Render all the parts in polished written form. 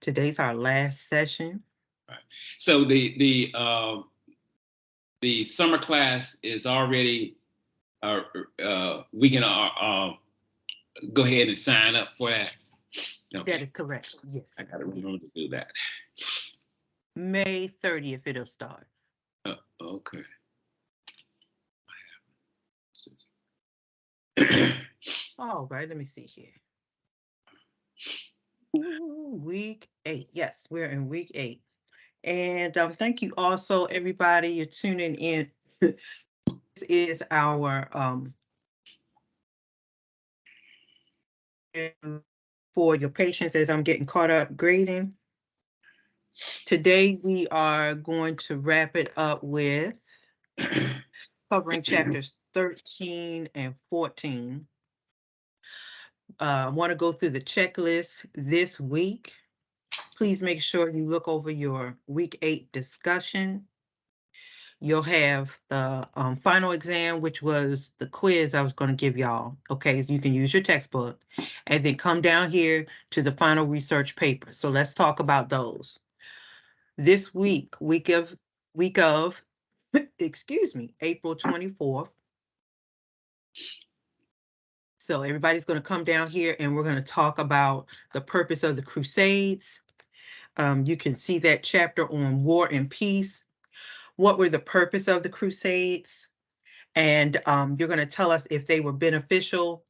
Today's our last session. Right. So the summer class is already. We can go ahead and sign up for that. Okay. That is correct. Yes. I gotta remember to do that. May 30th, it'll start. Okay. All right, let me see here. Ooh, week 8. Yes, we're in week 8. And thank you also, everybody. You're tuning in. This is our for your patience as I'm getting caught up grading. Today we are going to wrap it up with covering chapters 13 and 14. I want to go through the checklist this week. Please make sure you look over your week 8 discussion. You'll have the final exam, which was the quiz I was going to give y'all. Okay, so you can use your textbook and then come down here to the final research paper. So let's talk about those. This week of, excuse me, April 24th. So everybody's going to come down here and we're going to talk about the purpose of the Crusades. You can see that chapter on war and peace. What were the purpose of the Crusades? And you're going to tell us if they were beneficial.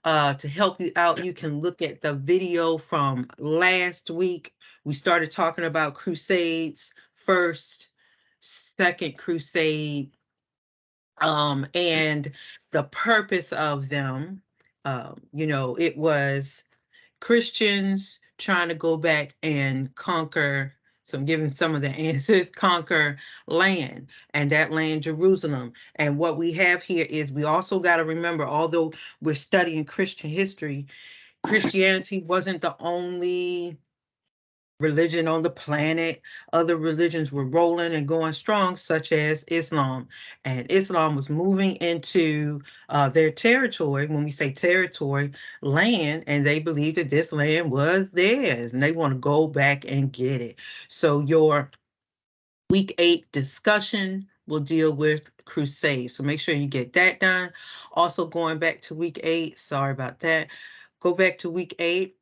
To help you out, you can look at the video from last week. We started talking about Crusades, first, second Crusade, and the purpose of them. It was Christians trying to go back and conquer. So I'm giving some of the answers: conquer land, and that land, Jerusalem. And what we have here is we also got to remember, although we're studying Christian history, Christianity wasn't the only religion on the planet. Other religions were rolling and going strong, such as Islam. And Islam was moving into their territory. When we say territory, land, and they believed that this land was theirs and they want to go back and get it. So your week 8 discussion will deal with crusades. So make sure you get that done. Also going back to week 8, sorry about that. Go back to week 8,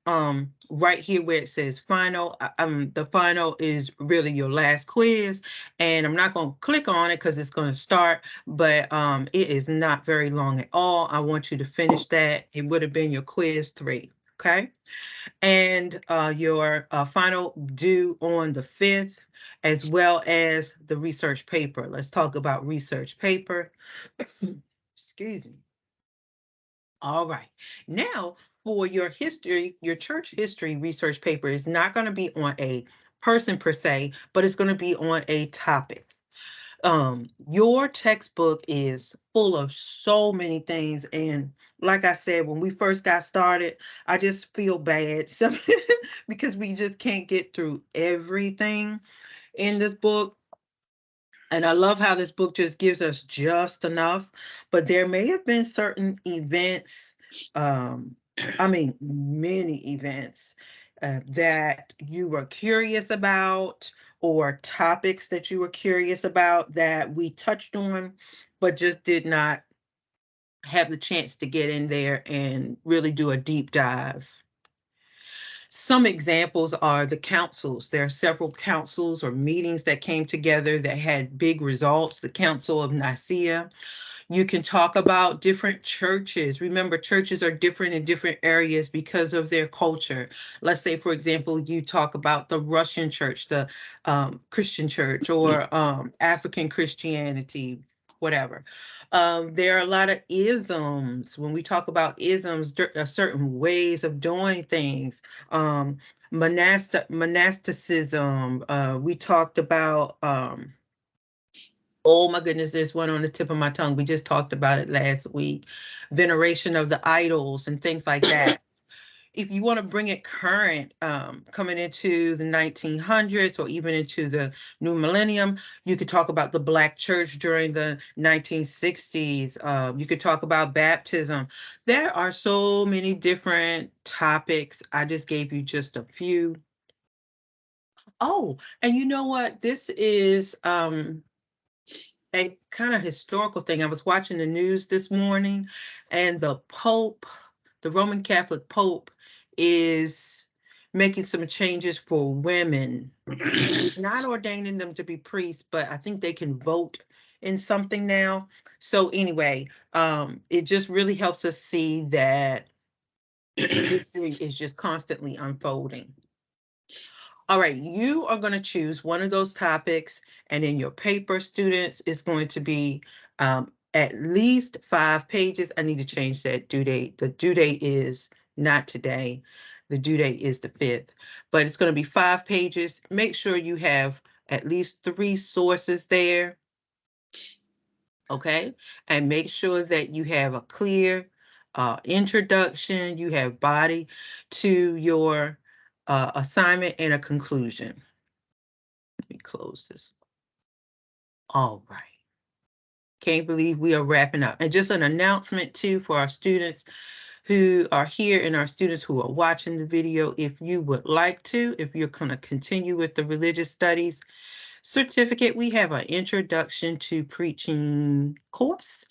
right here where it says final. The final is really your last quiz, and I'm not going to click on it because it's going to start, but it is not very long at all. I want you to finish that. It would have been your quiz 3, okay? And your final due on the 5th, as well as the research paper. Let's talk about research paper. Excuse me. All right. Now, for your history, your church history research paper is not going to be on a person per se, but it's going to be on a topic. Your textbook is full of so many things. And like I said, when we first got started, I just feel bad because we just can't get through everything in this book. And I love how this book just gives us just enough, but there may have been certain events, many events that you were curious about, or topics that you were curious about that we touched on, but just did not have the chance to get in there and really do a deep dive. Some examples are the councils. There are several councils or meetings that came together that had big results. The Council of Nicaea. You can talk about different churches. Remember, churches are different in different areas because of their culture. Let's say, for example, you talk about the Russian church, the Christian church, or African Christianity, whatever. There are a lot of isms. When we talk about isms, there are certain ways of doing things. Monasticism. We talked about, oh my goodness, there's one on the tip of my tongue. We just talked about it last week. Veneration of the idols and things like that. If you want to bring it current, coming into the 1900s or even into the new millennium, you could talk about the Black church during the 1960s. You could talk about baptism. There are so many different topics. I just gave you just a few. Oh, and you know what? This is a kind of historical thing. I was watching the news this morning, and the Pope, the Roman Catholic Pope, is making some changes for women. He's not ordaining them to be priests, but I think they can vote in something now. So anyway, it just really helps us see that history is just constantly unfolding. All right, you are going to choose one of those topics, and in your paper, students, is going to be at least 5 pages. I need to change that due date. The due date is not today. The due date is the 5th, but it's going to be 5 pages. Make sure you have at least 3 sources there, okay? And make sure that you have a clear introduction, you have body to your assignment, and a conclusion. Let me close this. All right. Can't believe we are wrapping up. And just an announcement too for our students who are here and our students who are watching the video. If you would like to, if you're going to continue with the religious studies certificate, we have an introduction to preaching course.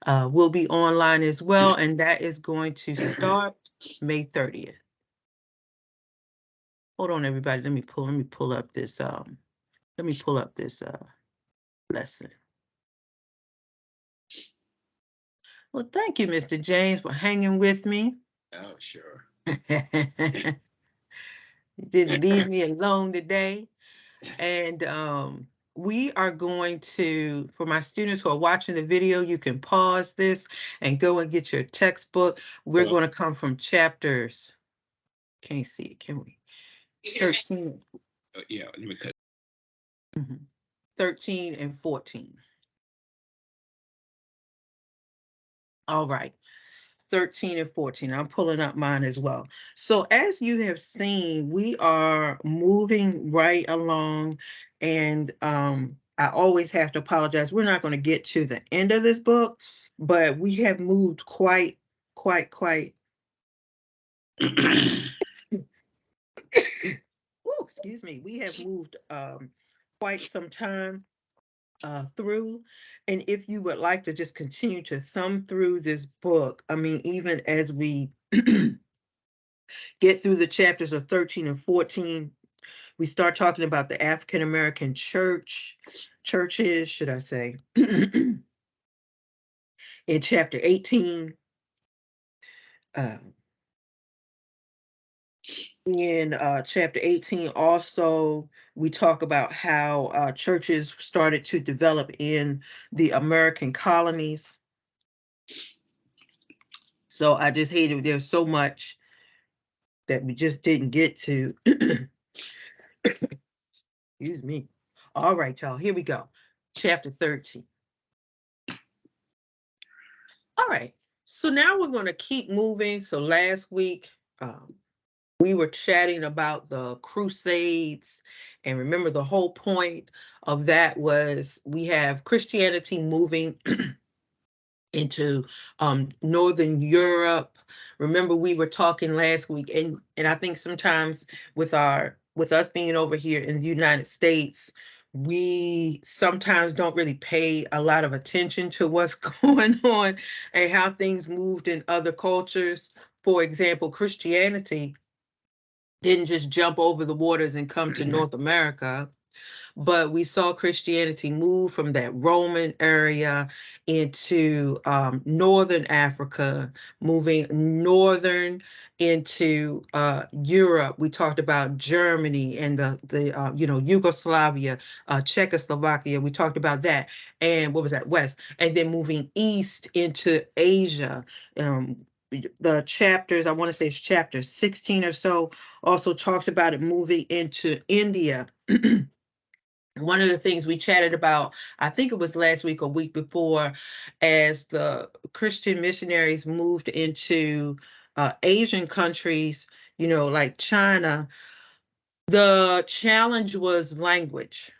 Will be online as well, and that is going to start May 30th. Hold on, everybody. Let me pull up this lesson. Well, thank you, Mr. James, for hanging with me. Oh, sure. You didn't leave me alone today. And we are going to, for my students who are watching the video, you can pause this and go and get your textbook. We're going to come from chapters. Can't see it, can we? 13. Yeah, let me cut. 13 and 14. All right. 13 and 14. I'm pulling up mine as well. So as you have seen, we are moving right along, and I always have to apologize. We're not going to get to the end of this book, but we have moved quite. Oh, excuse me. We have moved quite some time through. And if you would like to just continue to thumb through this book, I mean, even as we get through the chapters of 13 and 14, we start talking about the African American churches, should I say, in chapter 18. In chapter 18, also, we talk about how churches started to develop in the American colonies. So I just hated there's so much that we just didn't get to. Excuse me. All right, y'all, here we go. Chapter 13. All right, so now we're going to keep moving. So last week, we were chatting about the Crusades, and remember the whole point of that was we have Christianity moving into Northern Europe. Remember, we were talking last week, and I think sometimes with us being over here in the United States, we sometimes don't really pay a lot of attention to what's going on and how things moved in other cultures. For example, Christianity didn't just jump over the waters and come to North America, but we saw Christianity move from that Roman area into Northern Africa, moving northern into Europe. We talked about Germany and the Yugoslavia, Czechoslovakia. We talked about that, and what was that, West, and then moving east into Asia. The chapters, I want to say it's chapter 16 or so, also talks about it moving into India. One of the things we chatted about, I think it was last week or week before, as the Christian missionaries moved into Asian countries, like China, the challenge was language.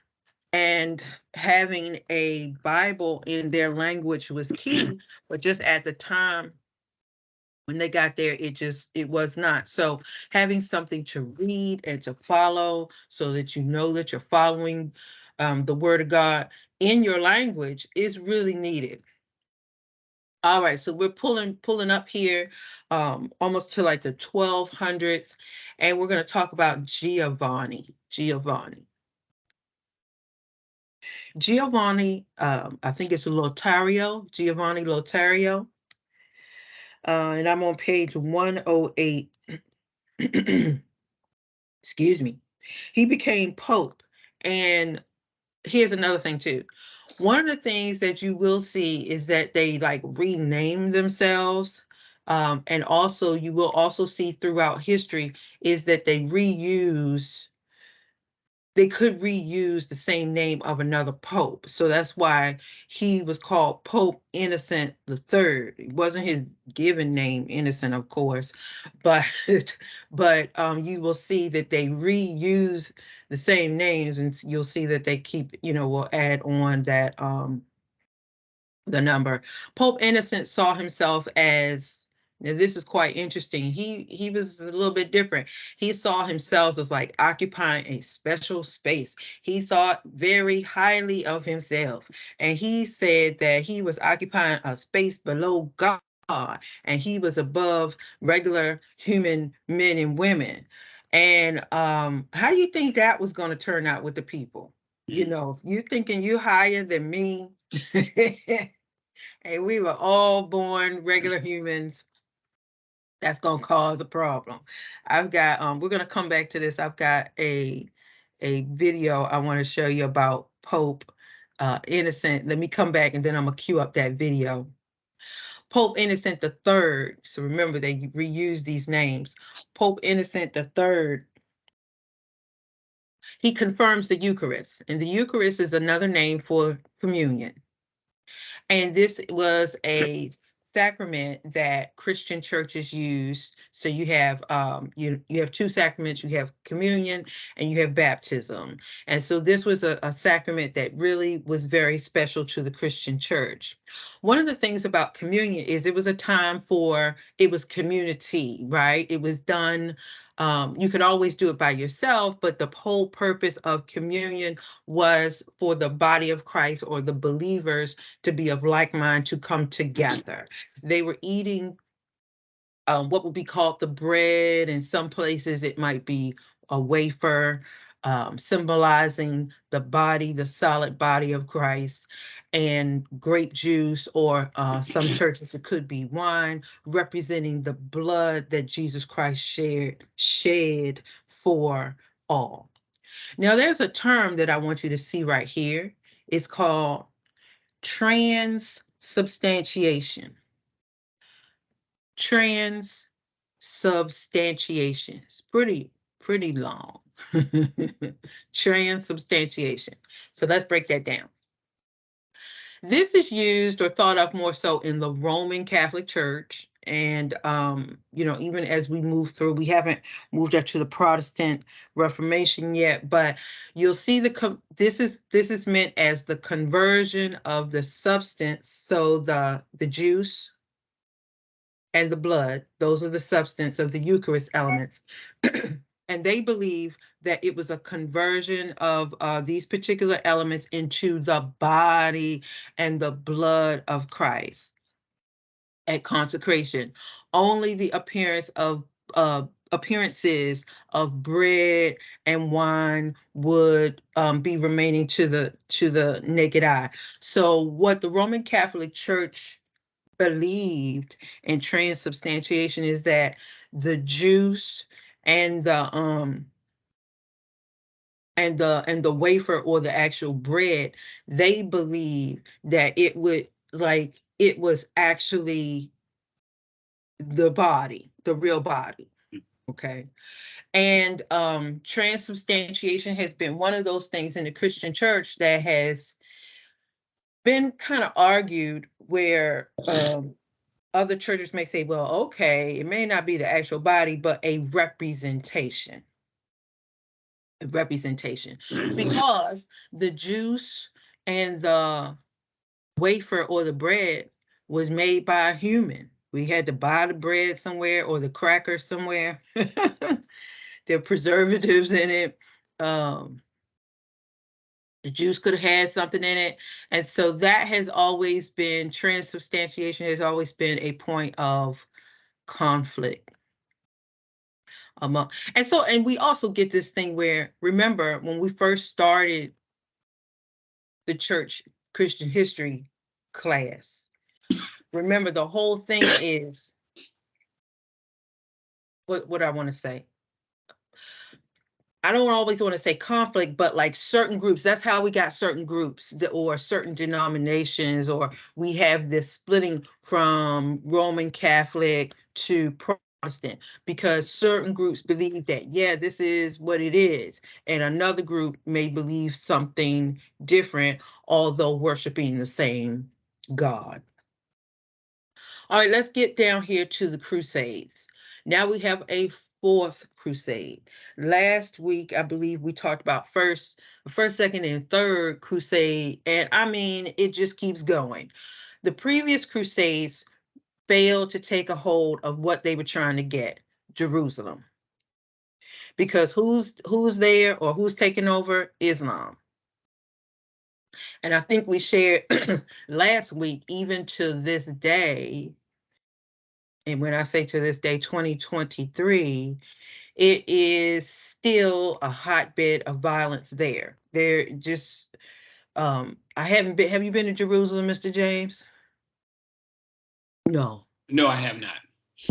And having a Bible in their language was key. But just at the time, When they got there, it was not. So having something to read and to follow so that you know that you're following the word of God in your language is really needed. All right, so we're pulling up here almost to like the 1200s, and we're going to talk about Giovanni. Giovanni, I think it's Lotario, Giovanni Lotario. And I'm on page 108. Excuse me. He became Pope. And here's another thing too. One of the things that you will see is that they like rename themselves. And also you will also see throughout history is that they could reuse the same name of another pope. So that's why he was called Pope Innocent III. It wasn't his given name, Innocent, of course, but you will see that they reuse the same names, and you'll see that they keep, will add on that the number. Pope Innocent saw himself as, now this is quite interesting. He was a little bit different. He saw himself as like occupying a special space. He thought very highly of himself. And he said that he was occupying a space below God and he was above regular human men and women. And how do you think that was going to turn out with the people? If you're thinking you're higher than me, and we were all born regular humans, that's gonna cause a problem. I've got we're gonna come back to this. I've got a video I want to show you about Pope Innocent. Let me come back and then I'm gonna cue up that video. Pope Innocent III. So remember they reuse these names. Pope Innocent III. He confirms the Eucharist, and the Eucharist is another name for communion. And this was a sacrament that Christian churches used. So you have you have two sacraments. You have communion and you have baptism. And so this was a sacrament that really was very special to the Christian church. One of the things about communion is it was a time it was community, right? It was done. You could always do it by yourself, but the whole purpose of communion was for the body of Christ or the believers to be of like mind, to come together. They were eating what would be called the bread. In some places, it might be a wafer, symbolizing the body, the solid body of Christ, and grape juice, or some churches, it could be wine, representing the blood that Jesus Christ shed for all. Now, there's a term that I want you to see right here. It's called transubstantiation. Transubstantiation. It's pretty long. Transubstantiation. So let's break that down. This is used or thought of more so in the Roman Catholic Church. And, even as we move through, we haven't moved up to the Protestant Reformation yet, but you'll see this is meant as the conversion of the substance. So the juice and the blood, those are the substance of the Eucharist elements. And they believe that it was a conversion of these particular elements into the body and the blood of Christ at consecration. Only the appearances of bread and wine would be remaining to the naked eye. So what the Roman Catholic Church believed in transubstantiation is that the juice and the wafer, or the actual bread, they believe that it was actually the body, the real body. Okay. And transubstantiation has been one of those things in the Christian church that has been kind of argued, where other churches may say, well, okay, it may not be the actual body, but a representation. A representation. Because the juice and the wafer or the bread was made by a human. We had to buy the bread somewhere or the crackers somewhere. There are preservatives in it. The juice could have had something in it. And so that has always been, transubstantiation has always been a point of conflict among, and we also get this thing where, remember, when we first started the church Christian history class, remember the whole thing is, what I want to say, I don't always want to say conflict, but like certain groups, that's how we got certain groups or certain denominations, or we have this splitting from Roman Catholic to Protestant, because certain groups believe that, yeah, this is what it is. And another group may believe something different, although worshiping the same God. All right, let's get down here to the Crusades. Now we have a fourth crusade. Last week, I believe we talked about first, second, and third crusade, and I mean, it just keeps going. The previous crusades failed to take a hold of what they were trying to get, Jerusalem. Because who's there or who's taking over? Islam. And I think we shared last week, even to this day, and when I say to this day, 2023, it is still a hotbed of violence there. They're just, I haven't been, have you been to Jerusalem, Mr. James? No. No, I have not.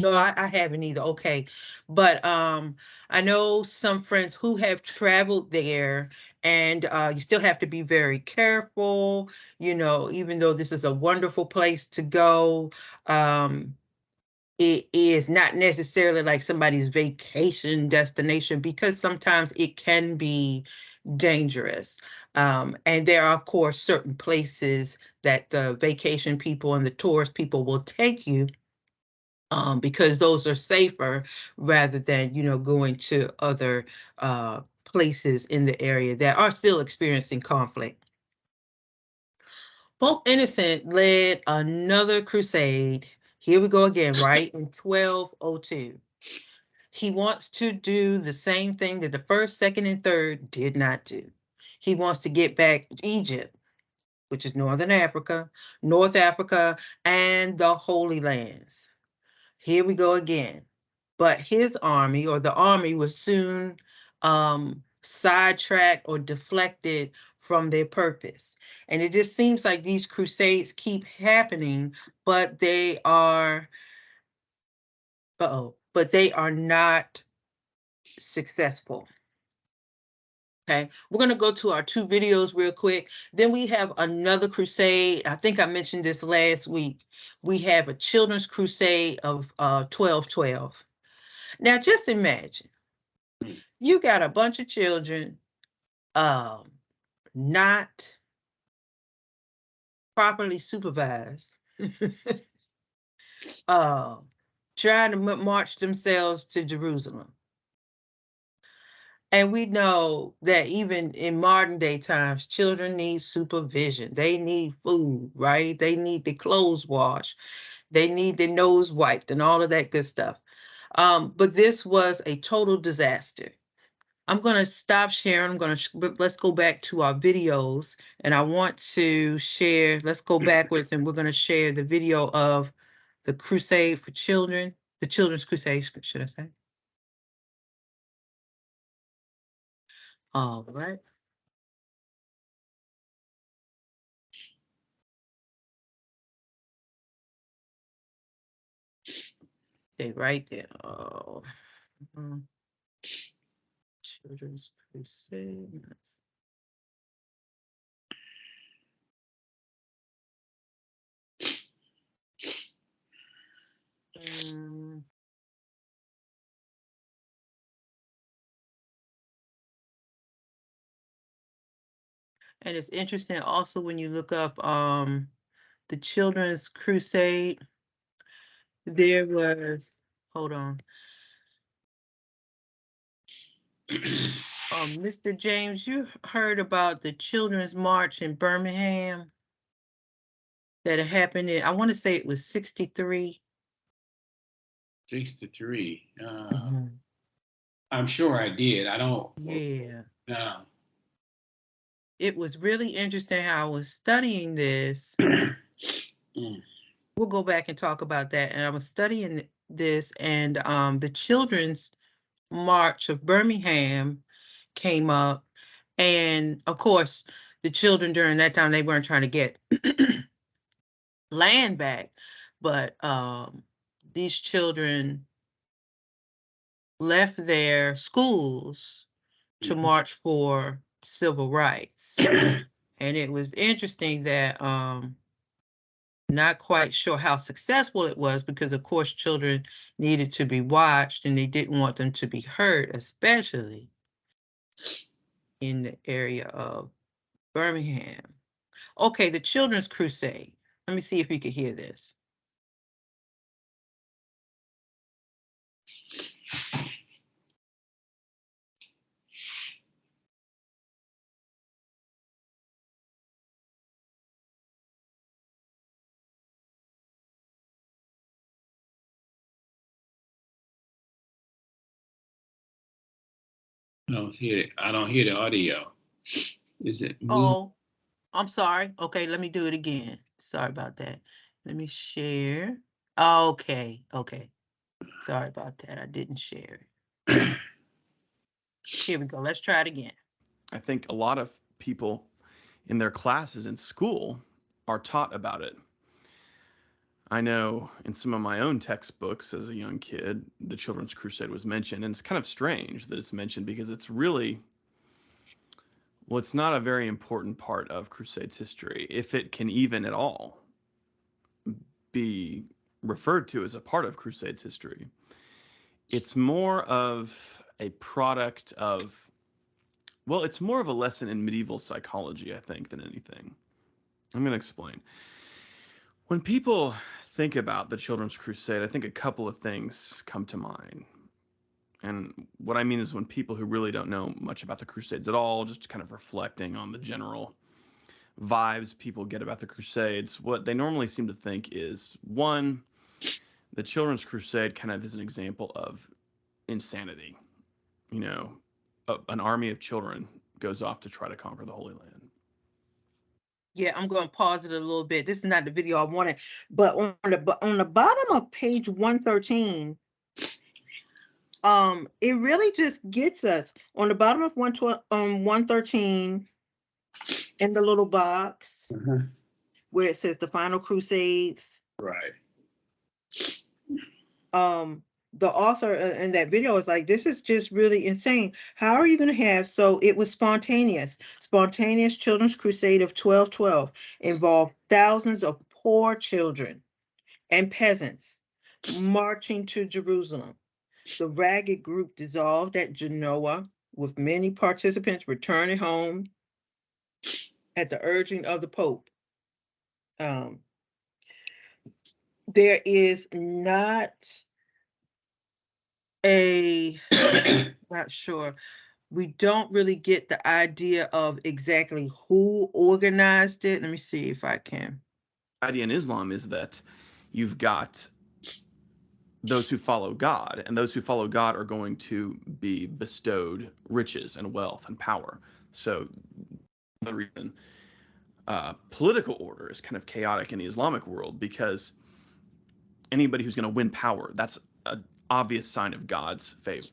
No, I haven't either. Okay. But I know some friends who have traveled there, and you still have to be very careful, even though this is a wonderful place to go. It is not necessarily like somebody's vacation destination, because sometimes it can be dangerous. And there are, of course, certain places that the vacation people and the tourist people will take you, because those are safer rather than, going to other places in the area that are still experiencing conflict. Pope Innocent led another crusade. Here we go again, right? In 1202. He wants to do the same thing that the first, second, and third did not do. He wants to get back Egypt, which is Northern Africa, North Africa, and the Holy Lands. Here we go again. But his army, or the army, was soon sidetracked or deflected from their purpose. And it just seems like these crusades keep happening, but they are, but they are not successful. Okay, we're going to go to our two videos real quick. Then we have another crusade. I think I mentioned this last week. We have a children's crusade of 1212. Now, just imagine, you got a bunch of children not properly supervised, trying to march themselves to Jerusalem. And we know that even in modern day times, children need supervision. They need food, right? They need their clothes washed. They need their nose wiped and all of that good stuff. But this was a total disaster. I'm going to stop sharing. Let's go back to our videos, and I want to share, let's go backwards, and we're going to share the video of the Crusade for Children, the Children's Crusade, should I say? All right. They right there. Oh. Children's Crusade. And it's interesting also when you look up the Children's Crusade, there was, hold on. Mr. James, you heard about the Children's March in Birmingham that happened in, I want to say it was 63. 6-3. Mhm. I'm sure I did. I don't. Yeah. No. It was really interesting how I was studying this. Mm. We'll go back and talk about that. And I was studying this, and the Children's March of Birmingham came up. And of course, the children during that time, they weren't trying to get land back, but these children left their schools to march for civil rights. And it was interesting that not quite sure how successful it was, because of course children needed to be watched and they didn't want them to be hurt, especially in the area of Birmingham. Okay, the Children's Crusade. Let me see if you can hear this. I don't hear it. I don't hear the audio. Is it? Oh, I'm sorry. Okay, let me do it again. Sorry about that. Let me share. Okay, okay. Sorry about that. I didn't share it. Here we go. Let's try it again. I think a lot of people in their classes in school are taught about it. I know in some of my own textbooks as a young kid, the Children's Crusade was mentioned, and it's kind of strange that it's mentioned because it's really, well, it's not a very important part of Crusades history, if it can even at all be referred to as a part of Crusades history. It's more of a product of, well, it's more of a lesson in medieval psychology, I think, than anything. I'm going to explain. When people think about the Children's Crusade, I think a couple of things come to mind. And what I mean is when people who really don't know much about the Crusades at all, just kind of reflecting on the general vibes people get about the Crusades, what they normally seem to think is, one, the Children's Crusade kind of is an example of insanity. You know, an army of children goes off to try to conquer the Holy Land. Yeah, I'm going to pause it a little bit. This is not the video I wanted, but on the bottom of page 113, it really just gets us on the bottom of 113 in the little box where it says the Final Crusades. Right. The author in that video is like, this is just really insane. How are you going to have, so it was spontaneous Children's Crusade of 1212 involved thousands of poor children and peasants marching to Jerusalem. The ragged group dissolved at Genoa, with many participants returning home at the urging of the Pope. There is not not sure. We don't really get the idea of exactly who organized it. Let me see if I can. The idea in Islam is that you've got those who follow God, and those who follow God are going to be bestowed riches and wealth and power. So the reason political order is kind of chaotic in the Islamic world, because anybody who's going to win power, that's an obvious sign of God's favor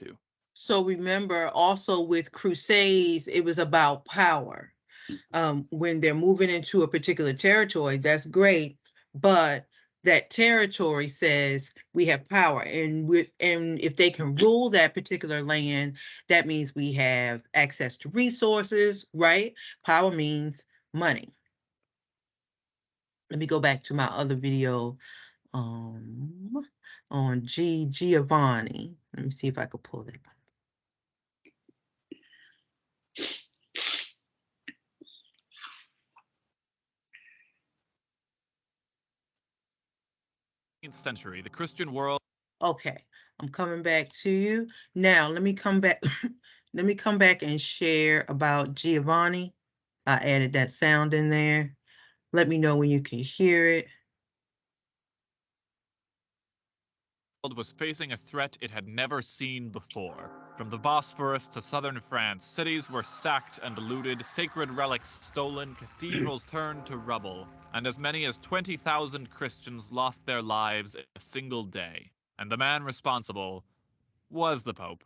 too. So remember, also with Crusades, it was about power. When they're moving into a particular territory, that's great, but that territory says we have power, and if they can rule that particular land, that means we have access to resources, right? Power means money. Let me go back to my other video on Giovanni. Let me see if I could pull that. Century, the Christian world. Okay, I'm coming back to you. Now, let me come back. Let me come back and share about Giovanni. I added that sound in there. Let me know when you can hear it. was facing a threat it had never seen before. From the Bosphorus to southern France, cities were sacked and looted, sacred relics stolen, cathedrals turned to rubble, and as many as 20,000 Christians lost their lives in a single day. And the man responsible was the Pope.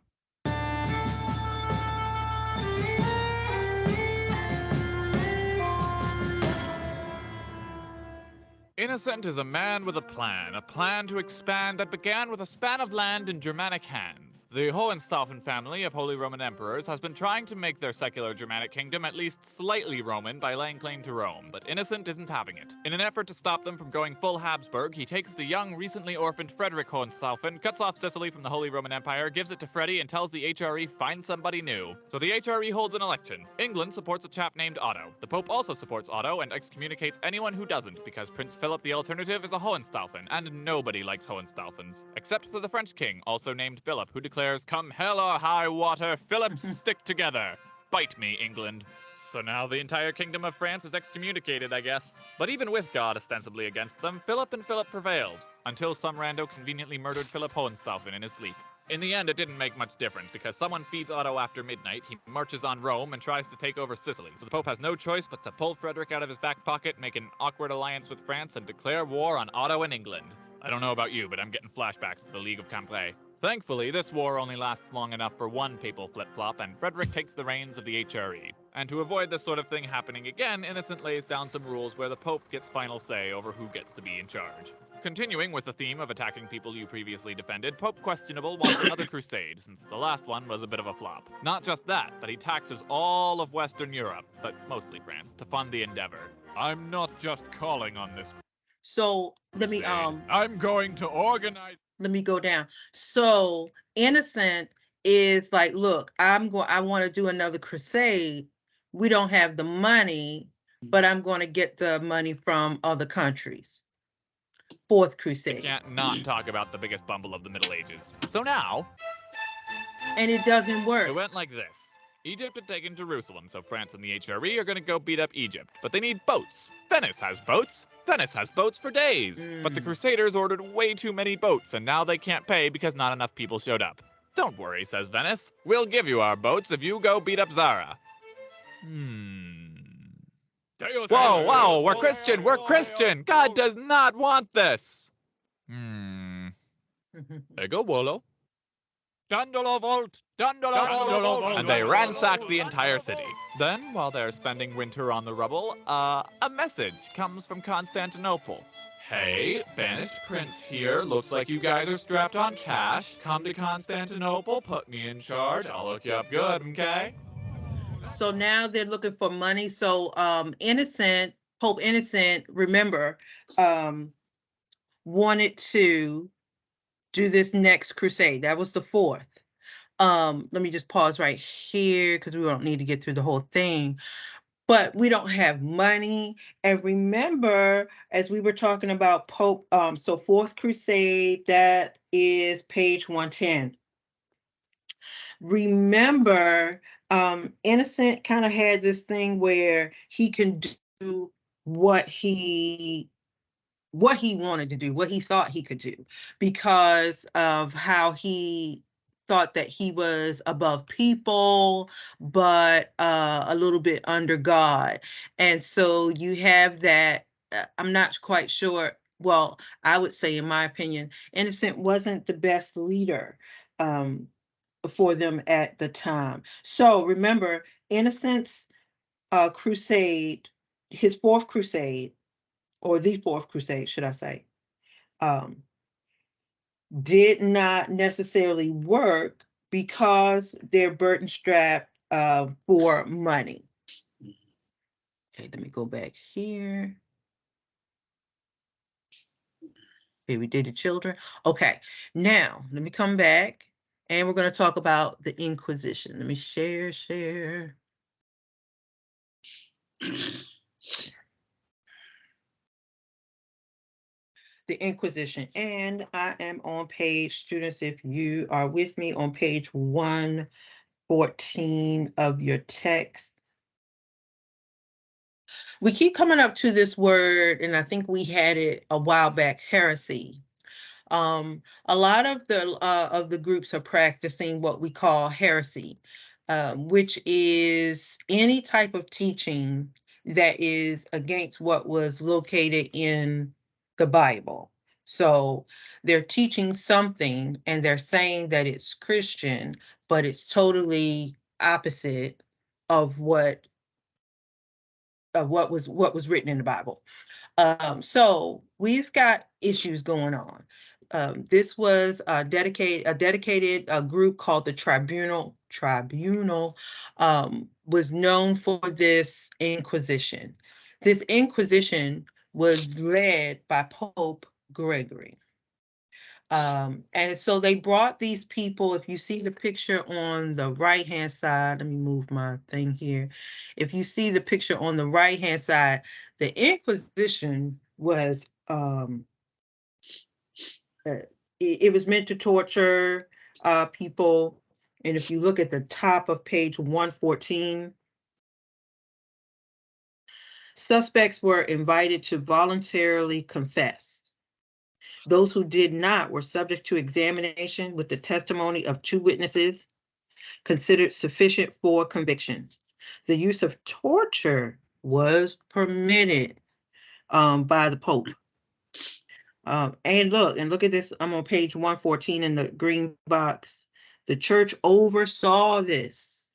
Innocent is a man with a plan to expand that began with a span of land in Germanic hands. The Hohenstaufen family of Holy Roman Emperors has been trying to make their secular Germanic kingdom at least slightly Roman by laying claim to Rome, but Innocent isn't having it. In an effort to stop them from going full Habsburg, he takes the young, recently orphaned Frederick Hohenstaufen, cuts off Sicily from the Holy Roman Empire, gives it to Freddie, and tells the HRE find somebody new. So the HRE holds an election. England supports a chap named Otto. The Pope also supports Otto and excommunicates anyone who doesn't, because Prince Philip the alternative is a Hohenstaufen, and nobody likes Hohenstaufens. Except for the French king, also named Philip, who declares, "Come hell or high water, Philip, stick together. Bite me, England." So now the entire kingdom of France is excommunicated, I guess. But even with God ostensibly against them, Philip prevailed, until some rando conveniently murdered Philip Hohenstaufen in his sleep. In the end, it didn't make much difference, because someone feeds Otto after midnight, he marches on Rome, and tries to take over Sicily. So the Pope has no choice but to pull Frederick out of his back pocket, make an awkward alliance with France, and declare war on Otto and England. I don't know about you, but I'm getting flashbacks to the League of Cambrai. Thankfully, this war only lasts long enough for one papal flip-flop, and Frederick takes the reins of the HRE. And to avoid this sort of thing happening again, Innocent lays down some rules where the Pope gets final say over who gets to be in charge. Continuing with the theme of attacking people you previously defended, Pope Questionable wants another crusade, since the last one was a bit of a flop. Not just that, but he taxes all of Western Europe, but mostly France, to fund the endeavor. I'm not just calling on this. So let me I'm going to organize. let me go down. So Innocent is like, look, I want to do another crusade. We don't have the money, but I'm going to get the money from other countries. Fourth Crusade. Can't not talk about the biggest bumble of the Middle Ages. So now, And it doesn't work. it went like this. Egypt had taken Jerusalem, so France and the HRE are gonna go beat up Egypt. But they need boats. Venice has boats. Venice has boats for days. But the Crusaders ordered way too many boats, and now they can't pay because not enough people showed up. Don't worry, says Venice. We'll give you our boats if you go beat up Zara. Whoa, we're Christian! God does not want this! Ego Wolo. Dandolo Volt! And they ransack the entire city. Then, while they're spending winter on the rubble, a message comes from Constantinople. Hey, banished prince here. Looks like you guys are strapped on cash. Come to Constantinople, put me in charge. I'll hook you up good, okay? So now they're looking for money. So Pope Innocent, remember, wanted to do this next crusade. That was the fourth. Let me just pause right here because we don't need to get through the whole thing. But we don't have money. And remember, as we were talking about Pope, so Fourth Crusade, that is page 110. Remember, Innocent kind of had this thing where he can do what he wanted to do, what he thought he could do, because of how he thought that he was above people, but a little bit under God. And so you have that, I'm not quite sure. Well, I would say, in my opinion, Innocent wasn't the best leader for them at the time. So remember, Innocent's crusade, his fourth crusade, or the fourth crusade, should I say, did not necessarily work because they're burden strapped for money. Okay, let me go back here. Okay, we did the children. Okay, now let me come back and we're going to talk about the Inquisition. Let me share. The Inquisition, and I am on page, students, if you are with me, on page 114 of your text. We keep coming up to this word, and I think we had it a while back, heresy. A lot of the groups are practicing what we call heresy, which is any type of teaching that is against what was located in the Bible. So they're teaching something and they're saying that it's Christian, but it's totally opposite of what was written in the Bible. So we've got issues going on. This was a dedicated group called the Tribunal. Was known for this Inquisition. This Inquisition was led by Pope Gregory. And so they brought these people. If you see the picture on the right-hand side, let me move my thing here. If you see the picture on the right-hand side, the Inquisition was, it was meant to torture people. And if you look at the top of page 114, suspects were invited to voluntarily confess. Those who did not were subject to examination with the testimony of 2 witnesses, considered sufficient for conviction. The use of torture was permitted by the Pope. And look at this. I'm on page 114 in the green box. The church oversaw this,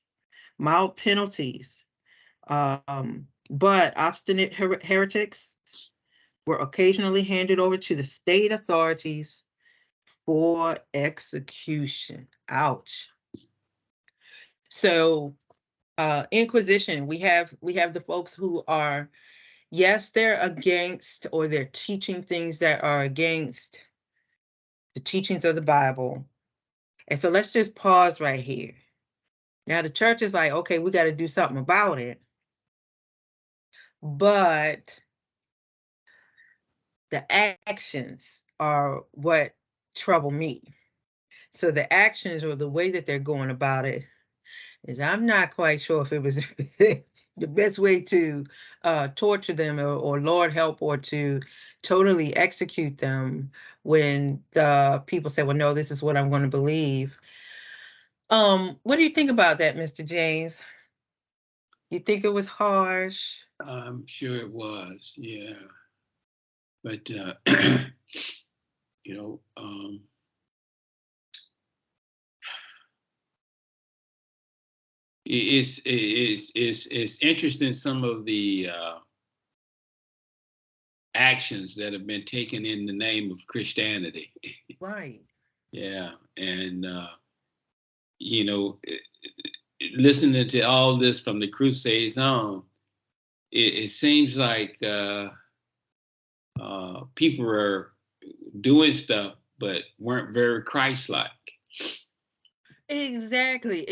mild penalties, but obstinate heretics were occasionally handed over to the state authorities for execution. Ouch. So Inquisition, we have the folks who are, yes, they're against, or they're teaching things that are against the teachings of the Bible. And so let's just pause right here. Now the church is like, okay, we got to do something about it. But the actions are what trouble me. So the actions, or the way that they're going about it, is I'm not quite sure if it was the best way to torture them, or Lord help, or to totally execute them when the people say, well, no, this is what I'm going to believe. What do you think about that, Mr. James? You think it was harsh? I'm sure it was, yeah. But you know, it's interesting, some of the actions that have been taken in the name of Christianity. Right. Yeah, and you know, listening to all this from the Crusades on, it seems like people are doing stuff but weren't very Christ-like. Exactly.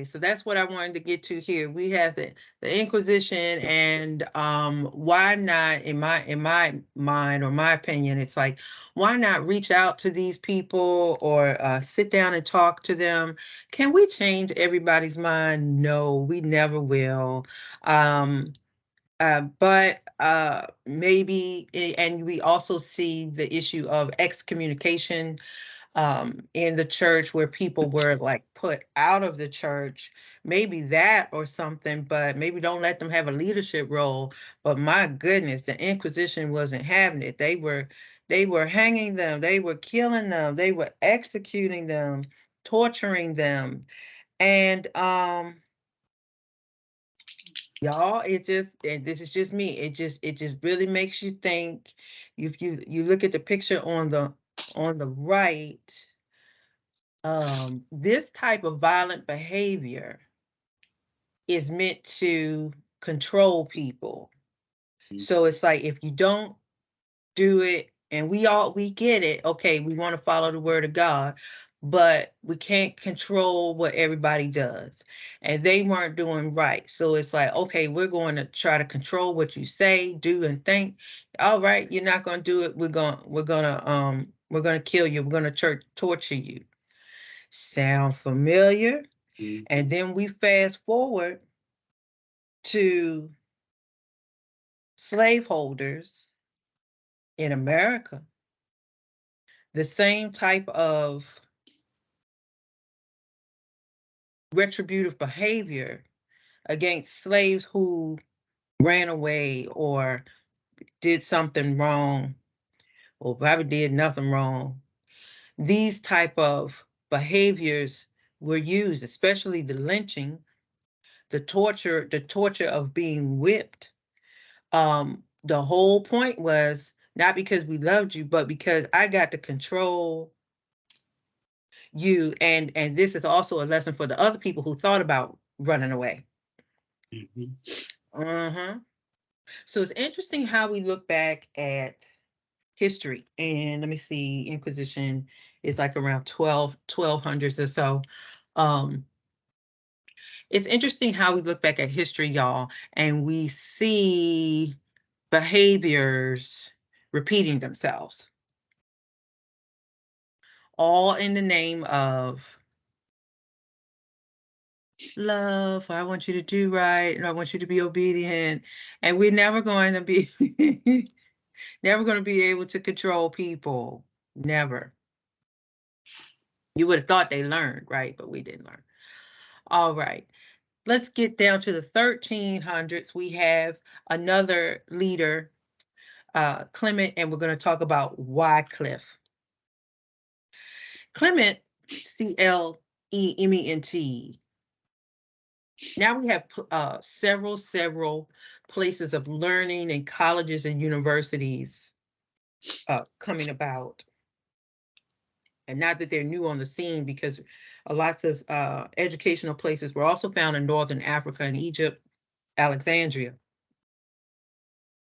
So that's what I wanted to get to here. We have the Inquisition, and why not, in my mind, or my opinion, it's like, why not reach out to these people, or sit down and talk to them? Can we change everybody's mind? No, we never will. But maybe, and we also see the issue of excommunication in the church, where people were like put out of the church. Maybe that or something, but maybe don't let them have a leadership role. But my goodness, the Inquisition wasn't having it. They were hanging them, they were killing them, they were executing them, torturing them. And y'all, and this is just me, it just really makes you think. If you look at the picture on the right, this type of violent behavior is meant to control people. So it's like, if you don't do it, and we get it, okay, we want to follow the word of God, but we can't control what everybody does. And they weren't doing right. So it's like, okay, we're going to try to control what you say, do, and think. All right, you're not going to do it. We're going to kill you. We're going to torture you. Sound familiar? Mm-hmm. And then we fast forward to slaveholders in America. the same type of retributive behavior against slaves who ran away or did something wrong or probably did nothing wrong. These type of behaviors were used, especially the lynching, the torture of being whipped. The whole point was not because we loved you, but because I got to control you. And this is also a lesson for the other people who thought about running away. Mm-hmm. So it's interesting how we look back at history. And let me see, Inquisition is like around 1200s or so. It's interesting how we look back at history, y'all, and we see behaviors repeating themselves, all in the name of love. I want you to do right, and I want you to be obedient. And we're never going to be never going to be able to control people. Never. You would have thought they learned, right? But we didn't learn. All right. Let's get down to the 1300s. We have another leader, Clement, and we're going to talk about Wycliffe. Clement, Clement. Now we have several places of learning and colleges and universities coming about. And not that they're new on the scene, because lots of educational places were also found in Northern Africa and Egypt, Alexandria.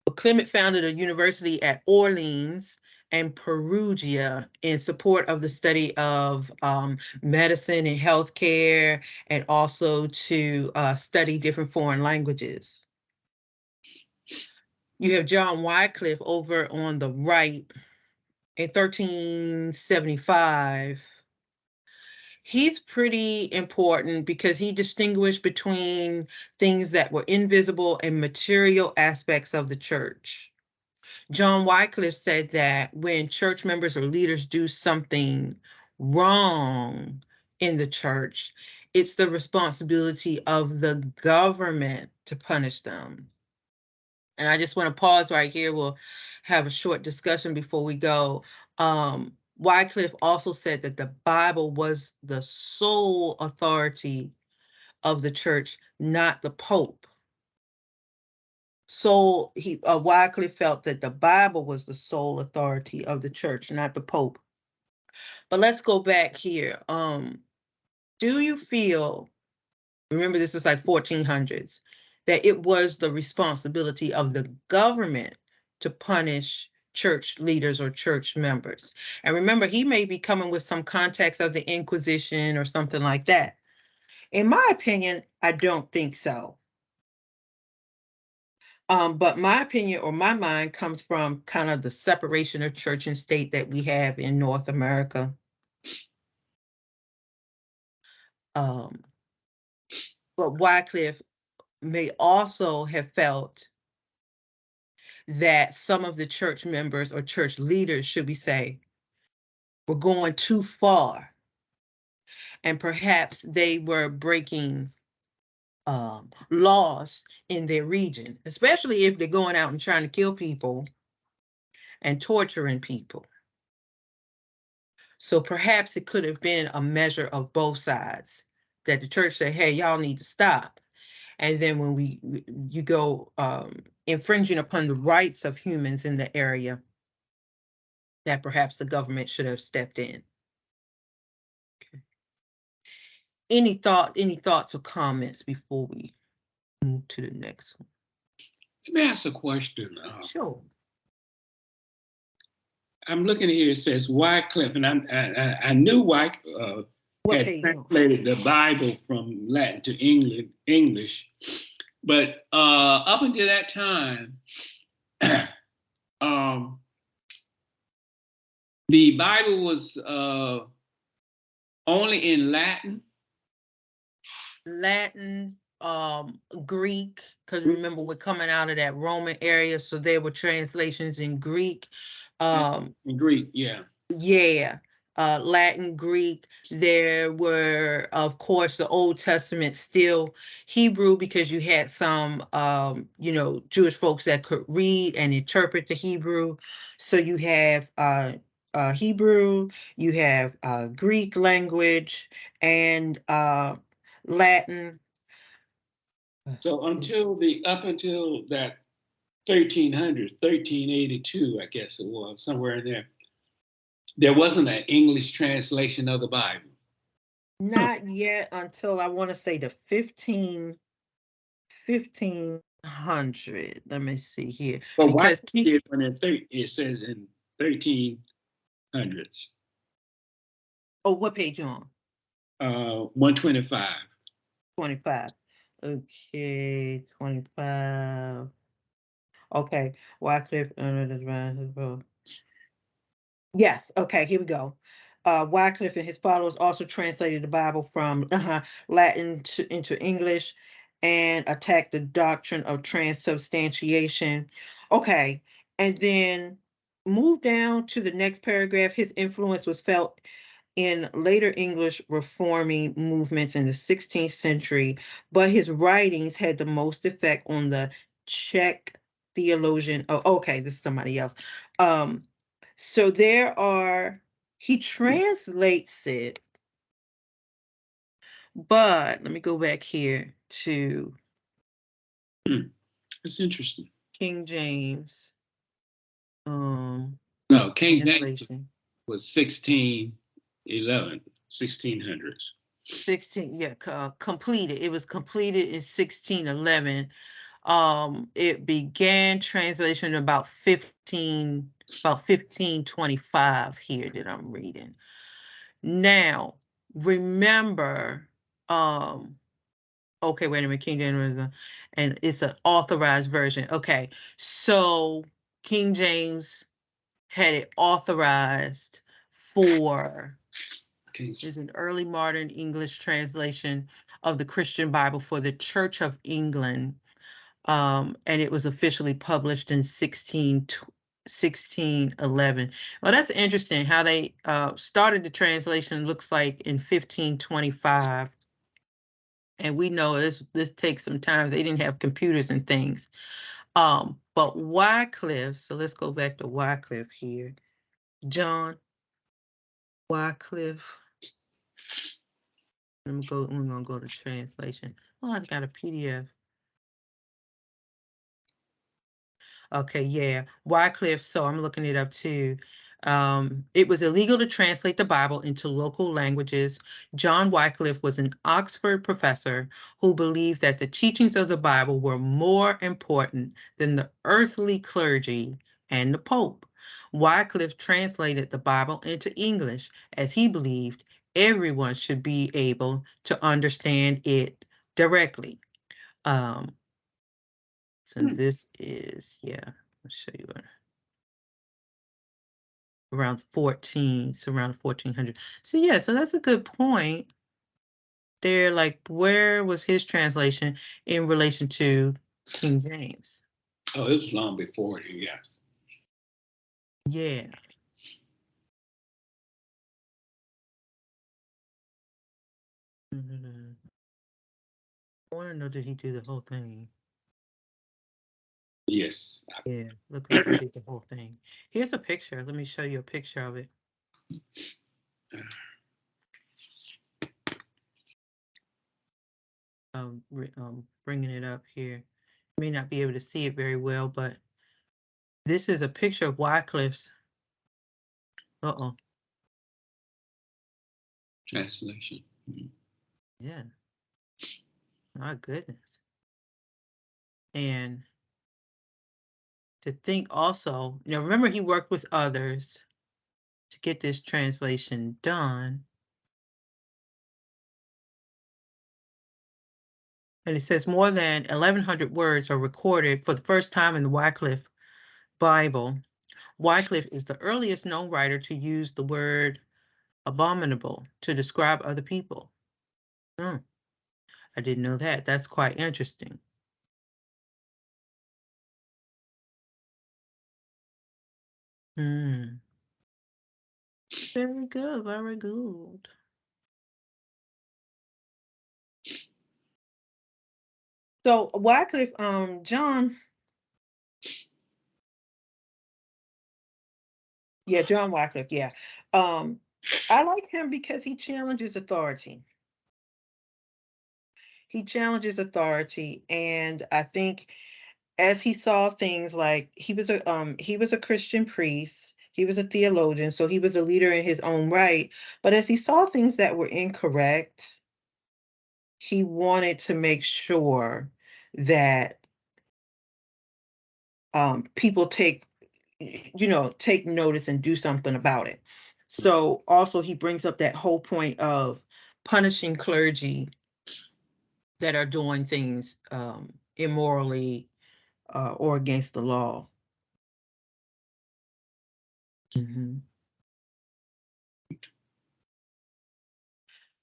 But Clement founded a university at Orleans and Perugia in support of the study of medicine and healthcare, and also to study different foreign languages. You have John Wycliffe over on the right in 1375. He's pretty important because he distinguished between things that were invisible and material aspects of the church. John Wycliffe said that when church members or leaders do something wrong in the church, it's the responsibility of the government to punish them. And I just want to pause right here. We'll have a short discussion before we go. Wycliffe also said that the Bible was the sole authority of the church, not the Pope. So Wycliffe felt that the Bible was the sole authority of the church, not the Pope. But let's go back here. Do you feel, remember this is like 1400s, that it was the responsibility of the government to punish church leaders or church members? And remember, he may be coming with some context of the Inquisition or something like that. In my opinion, I don't think so. But my opinion or my mind comes from kind of the separation of church and state that we have in North America. But Wycliffe may also have felt that some of the church members or church leaders, should we say, were going too far. And perhaps they were breaking laws in their region, especially if they're going out and trying to kill people and torturing people. So perhaps it could have been a measure of both sides, that the church said, hey, y'all need to stop. And then when you go infringing upon the rights of humans in the area, that perhaps the government should have stepped in. Okay. Any thoughts or comments before we move to the next one? Let me ask a question. Sure. I'm looking here, it says Wycliffe, and I knew Wycliffe had translated the Bible from Latin to English, but up until that time, the Bible was only in Latin. Greek, because remember we're coming out of that Roman area, so there were translations in Greek. In Greek, yeah. Yeah, Latin, Greek. There were, of course, the Old Testament, still Hebrew, because you had some, Jewish folks that could read and interpret the Hebrew. So you have Hebrew, you have Greek language, and Latin. So up until that 1300, 1382, I guess it was, somewhere in there wasn't an English translation of the Bible. Not yet, until I want to say the 1500. Let me see here. But why Because did when it says in 1300s? Oh, what page you on? 125. 25. Okay, 25. Okay, Wycliffe. Yes, okay, here we go. Wycliffe and his followers also translated the Bible from Latin into English and attacked the doctrine of transubstantiation. Okay, and then move down to the next paragraph. His influence was felt in later English reforming movements in the 16th century, but his writings had the most effect on the Czech theologian. Oh, okay, this is somebody else. So he translates it, but let me go back here to That's interesting. King James. No, King James was 1611, 1600s. 16, yeah, completed. It was completed in 1611. It began translation about 1525 here that I'm reading. Now, remember, okay, wait a minute, King James, and it's an authorized version. Okay, so King James had it authorized for is an early modern English translation of the Christian Bible for the Church of England. And it was officially published in 1611. Well, that's interesting how they started the translation, looks like in 1525. And we know this takes some time. They didn't have computers and things. But Wycliffe, so let's go back to Wycliffe here. John Wycliffe. We're gonna go to translation. Oh, I've got a PDF. Okay, yeah, Wycliffe. So I'm looking it up too. It was illegal to translate the Bible into local languages. John Wycliffe was an Oxford professor who believed that the teachings of the Bible were more important than the earthly clergy and the Pope. Wycliffe translated the Bible into English as he believed everyone should be able to understand it directly. So this is, yeah, I'll show you around 14, so around 1400. So yeah, so that's a good point. There, like, where was his translation in relation to King James? Oh, it was long before him, yes. Yeah. I want to know, did he do the whole thing? Yes. Yeah, look like he did the whole thing. Here's a picture. Let me show you a picture of it. Bringing it up here. You may not be able to see it very well, but this is a picture of Wycliffe's. Translation. Yeah. My goodness. And to think also, remember he worked with others to get this translation done. And it says more than 1,100 words are recorded for the first time in the Wycliffe Bible. Wycliffe is the earliest known writer to use the word abominable to describe other people. I didn't know that. That's quite interesting. Very good, very good. So Wycliffe, John, yeah, John Wycliffe, yeah. I like him because he challenges authority. He challenges authority, and I think as he saw things, like he was a Christian priest, he was a theologian, so he was a leader in his own right. But as he saw things that were incorrect, he wanted to make sure that people take notice and do something about it. So also he brings up that whole point of punishing clergy that are doing things immorally or against the law. Mhm.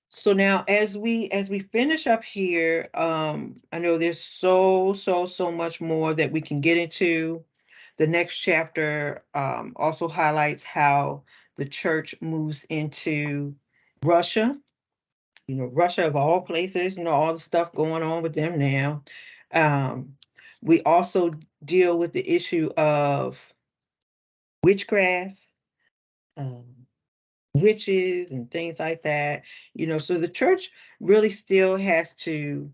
So now as we finish up here, I know there's so much more that we can get into. The next chapter also highlights how the church moves into Russia. Russia of all places, all the stuff going on with them now. We also deal with the issue of witchcraft, um, witches, and things like that. So the church really still has to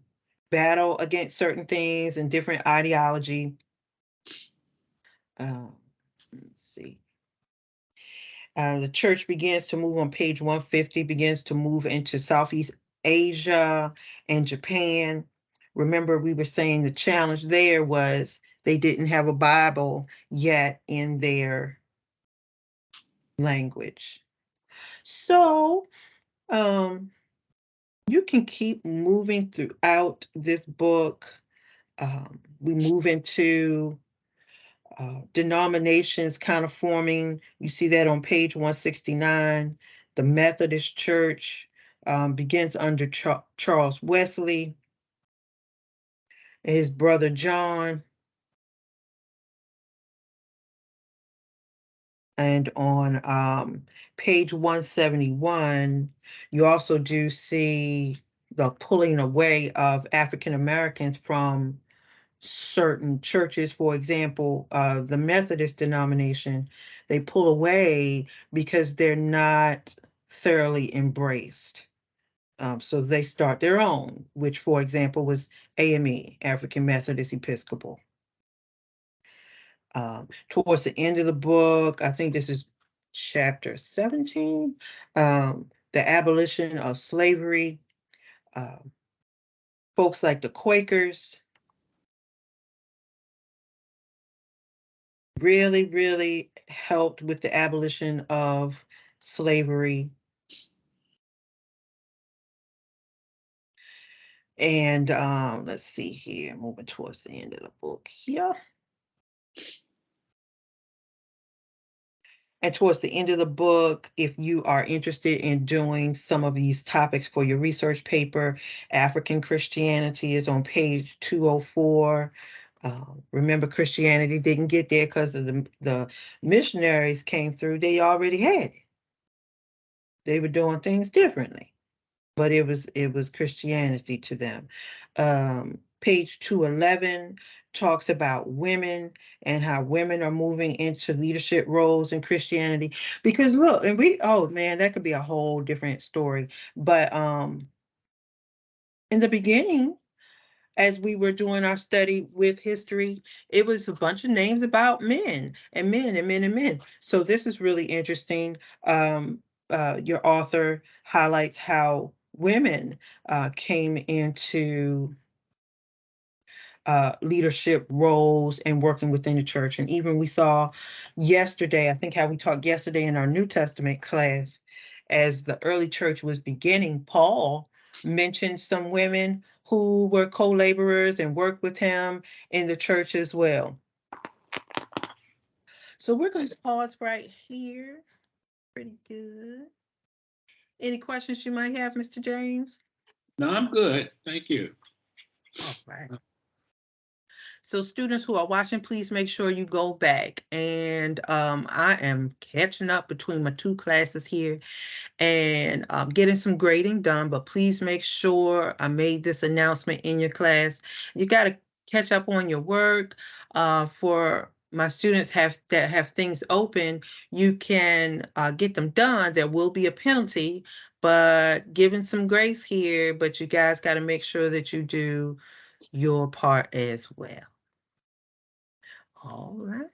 battle against certain things and different ideology. Let's see. The church begins to move on page 150, begins to move into Southeast Asia and Japan. Remember, we were saying the challenge there was they didn't have a Bible yet in their language. So you can keep moving throughout this book. We move into denominations kind of forming. You see that on page 169. The Methodist Church begins under Charles Wesley and his brother John. And on page 171, you also do see the pulling away of African Americans from certain churches. For example, the Methodist denomination, they pull away because they're not thoroughly embraced. So they start their own, which, for example, was AME, African Methodist Episcopal. Towards the end of the book, I think this is chapter 17, the abolition of slavery. Folks like the Quakers really helped with the abolition of slavery. And let's see here, moving towards the end of the book here. And towards the end of the book, if you are interested in doing some of these topics for your research paper, African Christianity is on page 204. Remember, Christianity didn't get there because of the missionaries came through. They already had it. They were doing things differently, but it was Christianity to them. Page 211 talks about women and how women are moving into leadership roles in Christianity. Because look, and oh man, that could be a whole different story. But in the beginning, as we were doing our study with history, it was a bunch of names about men and men and men and men. So this is really interesting. Your author highlights how women came into leadership roles and working within the church. And even we saw yesterday, I think how we talked yesterday in our New Testament class, as the early church was beginning, Paul mentioned some women who were co-laborers and worked with him in the church as well. So we're going to pause right here. Pretty good. Any questions you might have, Mr. James? No, I'm good. Thank you. All right. So students who are watching, please make sure you go back. And I am catching up between my 2 classes here and getting some grading done, but please make sure I made this announcement in your class. You got to catch up on your work. For my students that have things open, you can get them done. There will be a penalty, but giving some grace here, but you guys got to make sure that you do your part as well. All right.